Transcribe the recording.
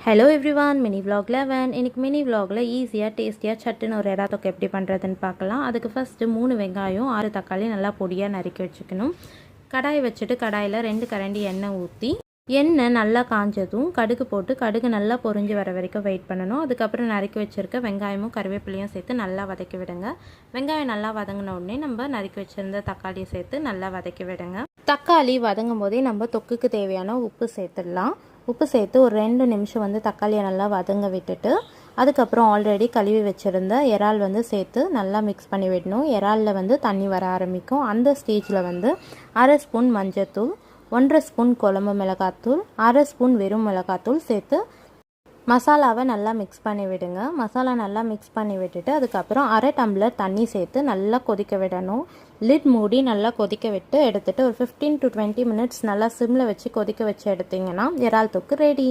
Hello everyone, mini vlog 11. இன்றைக்கி mini vlogல ஈஸியாக டேஸ்டியாக சட்டுன்னு ஒரு எறா தொக்கு எப்படி பண்ணுறதுன்னு பார்க்கலாம். அதுக்கு ஃபஸ்ட்டு 3 வெங்காயம் 6 தக்காளி நல்லா பொடியாக நறுக்கி வச்சுக்கணும். கடாயை வச்சுட்டு கடாயில் 2 கரண்டி எண்ணெய் ஊற்றி எண்ணெய் நல்லா காஞ்சதும் கடுகு போட்டு கடுகு நல்லா பொரிஞ்சு வர வரைக்கும் வெயிட் பண்ணணும். அதுக்கப்புறம் நறுக்கி வச்சுருக்க வெங்காயமும் கருவேப்பிலையும் சேர்த்து நல்லா வதக்கி விடுங்க. வெங்காயம் நல்லா வதங்கின உடனே நம்ம நறுக்கி வச்சுருந்த தக்காளியை சேர்த்து நல்லா வதக்கி விடுங்க. தக்காளி வதங்கும் போதே நம்ம தொக்குக்கு தேவையான உப்பு சேர்த்துடலாம். உப்பு சேர்த்து ஒரு 2 நிமிஷம் தக்காளியை நல்லா வதங்க விட்டுட்டு அதுக்கப்புறம் ஆல்ரெடி கழுவி வச்சுருந்த இறால் சேர்த்து நல்லா மிக்ஸ் பண்ணி விடணும். இறாலில் தண்ணி வர ஆரம்பிக்கும். அந்த ஸ்டேஜில் 1/2 ஸ்பூன் மஞ்சத்தூள், 1/2 ஸ்பூன் குழம்பு மிளகாத்தூள், 1/2 ஸ்பூன் வெறும் மிளகாத்தூள் சேர்த்து மசாலாவை நல்லா மிக்ஸ் பண்ணி விடுங்க. மசாலா நல்லா மிக்ஸ் பண்ணி விட்டுட்டு அதுக்கப்புறம் 1/2 டம்ளர் தண்ணி சேர்த்து நல்லா கொதிக்க விடணும். லிட் மூடி நல்லா கொதிக்க விட்டு எடுத்துகிட்டு ஒரு 15 to 20 மினிட்ஸ் நல்லா சிம்மில் வச்சு கொதிக்க வச்சு எடுத்திங்கன்னா இறால் தொக்கு ரெடி.